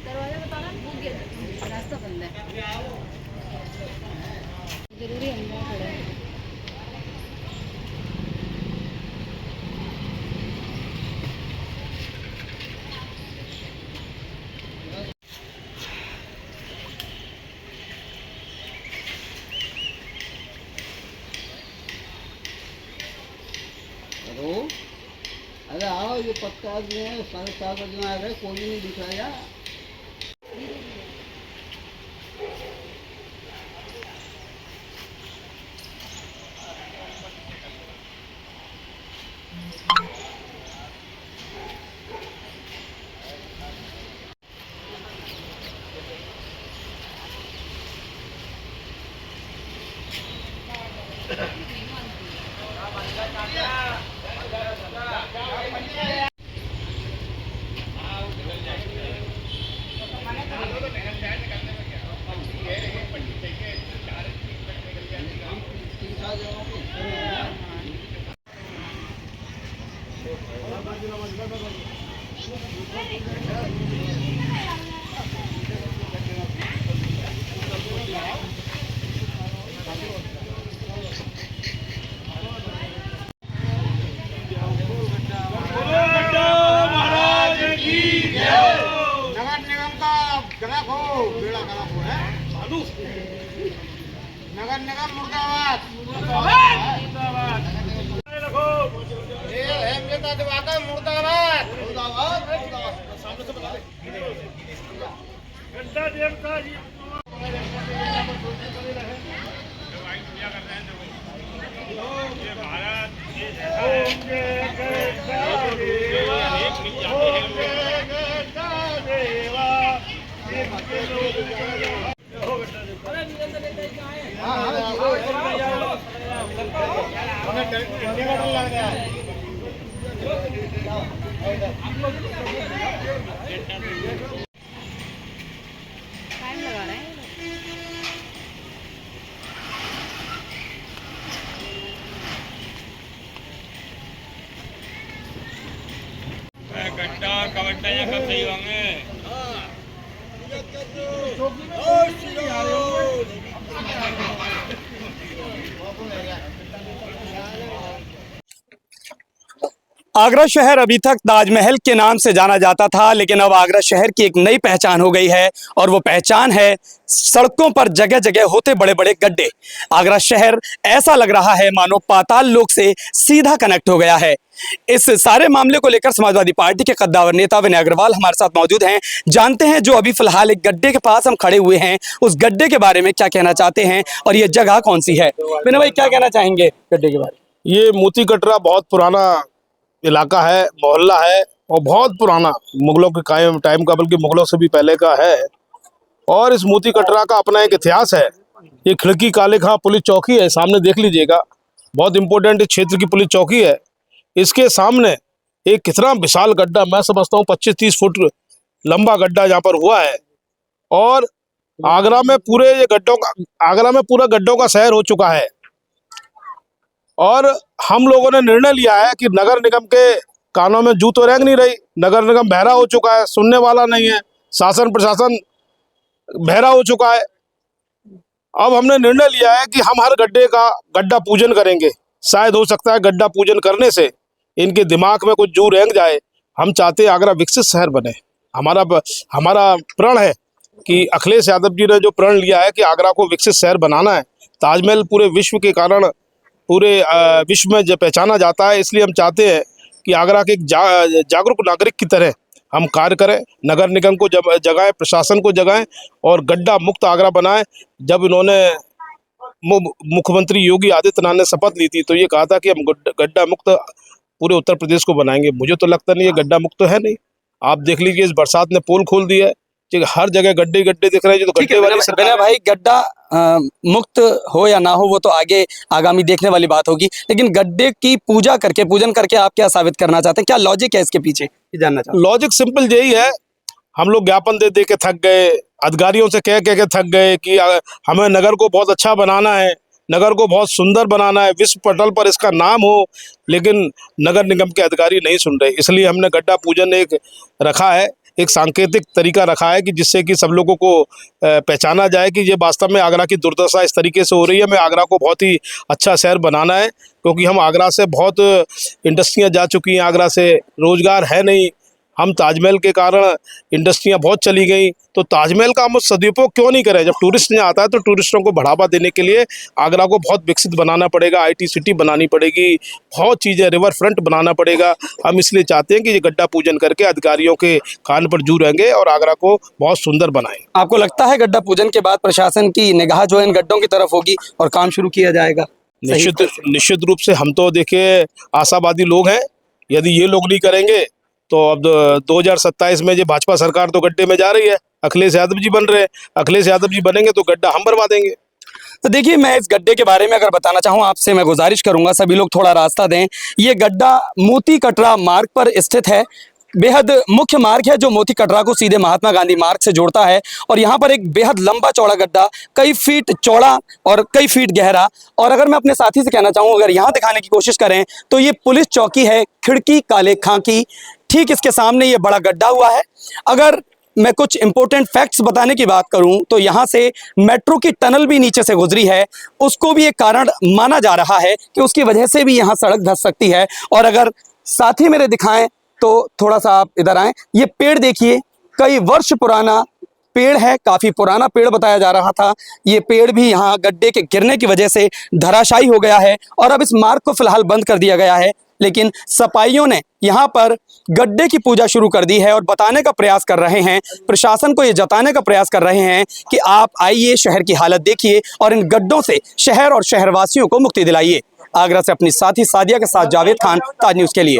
दरवाजा बताना भूख गया, रास्ता बंद है, जरूरी अंदर खड़े हैं। हेलो, अरे आओ, ये पक्का में 7:30 बजे आ गए, कोई नहीं दिखाया। नगर निगम मुर्दाबाद, दिवाकर मुर्दाबाद, घंटा देवता जी टाइम लगा रहे हैं। गड्ढा कवड्डा या कब सही होंगे? आगरा शहर अभी तक ताजमहल के नाम से जाना जाता था, लेकिन अब आगरा शहर की एक नई पहचान हो गई है और वो पहचान है सड़कों पर जगह जगह होते बड़े बड़े गड्ढे। आगरा शहर ऐसा लग रहा है मानो पाताल लोक से सीधा कनेक्ट हो गया है। इस सारे मामले को लेकर समाजवादी पार्टी के कद्दावर नेता विनय अग्रवाल हमारे साथ मौजूद हैं। जानते हैं जो अभी फिलहाल एक गड्ढे के पास हम खड़े हुए हैं, उस गड्ढे के बारे में क्या कहना चाहते हैं और ये जगह कौन सी है। विनय भाई, क्या कहना चाहेंगे गड्ढे के बारे में? ये मोती कटरा बहुत पुराना इलाका है, मोहल्ला है और बहुत पुराना, मुगलों के कायम टाइम का, बल्कि मुगलों से भी पहले का है। और इस मोती कटरा का अपना एक इतिहास है। ये खिड़की काले खां पुलिस चौकी है, सामने देख लीजिएगा, बहुत इंपॉर्टेंट इस क्षेत्र की पुलिस चौकी है। इसके सामने एक कितना विशाल गड्ढा, मैं समझता हूँ 25-30 फुट लंबा गड्ढा यहाँ पर हुआ है। और आगरा में पूरे ये गड्ढों का, आगरा में पूरा गड्ढों का शहर हो चुका है। और हम लोगों ने निर्णय लिया है कि नगर निगम के कानों में जू तो रेंग नहीं रही, नगर निगम बहरा हो चुका है, सुनने वाला नहीं है, शासन प्रशासन बहरा हो चुका है। अब हमने निर्णय लिया है कि हम हर गड्ढे का गड्ढा पूजन करेंगे। शायद हो सकता है गड्ढा पूजन करने से इनके दिमाग में कुछ जू रेंग जाए। हम चाहते हैं आगरा विकसित शहर बने। हमारा प्रण है कि अखिलेश यादव जी ने जो प्रण लिया है कि आगरा को विकसित शहर बनाना है। ताजमहल पूरे विश्व के कारण पूरे विश्व में पहचाना जाता है, इसलिए हम चाहते हैं कि आगरा के एक जागरूक नागरिक की तरह हम कार्य करें, नगर निगम को जगाएं, प्रशासन को जगाएं और गड्ढा मुक्त आगरा बनाएं। जब इन्होंने मुख्यमंत्री योगी आदित्यनाथ ने शपथ ली थी तो ये कहा था कि हम गड्ढा मुक्त पूरे उत्तर प्रदेश को बनाएंगे। मुझे तो लगता नहीं है गड्ढा मुक्त तो है नहीं। आप देख लीजिए, इस बरसात ने पोल खोल दिया है, हर जगह गड्ढे गड्ढे दिख रहे हैं। जो तो गड्ढे वाली विनय भाई, गड्ढा मुक्त हो या ना हो वो तो आगे आगामी देखने वाली बात होगी, लेकिन गड्ढे की पूजा करके, पूजन करके आप क्या साबित करना चाहते हैं? क्या लॉजिक है इसके पीछे, जानना चाहते हैं? लॉजिक सिंपल यही है, हम लोग ज्ञापन दे दे के थक गए, अधिकारियों से कह कह के थक गए कि हमें नगर को बहुत अच्छा बनाना है, नगर को बहुत सुंदर बनाना है, विश्व पटल पर इसका नाम हो, लेकिन नगर निगम के अधिकारी नहीं सुन रहे। इसलिए हमने गड्ढा पूजन एक रखा है, एक सांकेतिक तरीका रखा है कि जिससे कि सब लोगों को पहचाना जाए कि ये वास्तव में आगरा की दुर्दशा इस तरीके से हो रही है। हमें आगरा को बहुत ही अच्छा शहर बनाना है, क्योंकि हम आगरा से बहुत इंडस्ट्रियाँ जा चुकी हैं, आगरा से रोज़गार है नहीं। हम ताजमहल के कारण इंडस्ट्रियाँ बहुत चली गई, तो ताजमहल का हम सदुपयोग क्यों नहीं करें। जब टूरिस्ट यहाँ आता है तो टूरिस्टों को बढ़ावा देने के लिए आगरा को बहुत विकसित बनाना पड़ेगा, IT सिटी बनानी पड़ेगी, बहुत चीज़ें, रिवर फ्रंट बनाना पड़ेगा। हम इसलिए चाहते हैं कि ये गड्ढा पूजन करके अधिकारियों के कान पर जू रहेंगे और आगरा को बहुत सुंदर बनाएंगे। आपको लगता है गड्ढा पूजन के बाद प्रशासन की निगाह जो है इन गड्ढों की तरफ होगी और काम शुरू किया जाएगा? निश्चित रूप से हम तो देखिए आशावादी लोग हैं। यदि ये लोग नहीं करेंगे तो अब 2027 में ये भाजपा सरकार तो गड्ढे में जा रही है, अखिलेश यादव जी बन रहे हैं। अखिलेश यादव जी बनेंगे तो गड्ढा हम बनवा देंगे। तो देखिए, मैं इस गड्ढे के बारे में अगर बताना चाहूँ आपसे, मैं गुजारिश करूंगा सभी लोग थोड़ा रास्ता दें। ये गड्ढा मोती कटरा मार्ग पर स्थित है, बेहद मुख्य मार्ग है जो मोती कटरा को सीधे महात्मा गांधी मार्ग से जोड़ता है। और यहाँ पर एक बेहद लंबा चौड़ा गड्ढा, कई फीट चौड़ा और कई फीट गहरा। और अगर मैं अपने साथी से कहना चाहूँ, अगर यहाँ दिखाने की कोशिश करें तो ये पुलिस चौकी है, खिड़की काले खां की, ठीक इसके सामने ये बड़ा गड्ढा हुआ है। अगर मैं कुछ इंपॉर्टेंट फैक्ट्स बताने की बात करूं तो यहाँ से मेट्रो की टनल भी नीचे से गुजरी है, उसको भी एक कारण माना जा रहा है कि उसकी वजह से भी यहाँ सड़क धंस सकती है। और अगर साथी मेरे दिखाएं तो थोड़ा सा आप इधर आएं, ये पेड़ देखिए, कई वर्ष पुराना पेड़ है, काफी पुराना पेड़ बताया जा रहा था। ये पेड़ भी यहाँ गड्ढे के गिरने की वजह से धराशायी हो गया है और अब इस मार्ग को फिलहाल बंद कर दिया गया है। लेकिन सपाइयों ने यहाँ पर गड्ढे की पूजा शुरू कर दी है और बताने का प्रयास कर रहे हैं, प्रशासन को ये जताने का प्रयास कर रहे हैं कि आप आइए, शहर की हालत देखिए और इन गड्ढों से शहर और शहरवासियों को मुक्ति दिलाइए। आगरा से अपनी साथी सादिया के साथ जावेद खान, ताज न्यूज़ के लिए।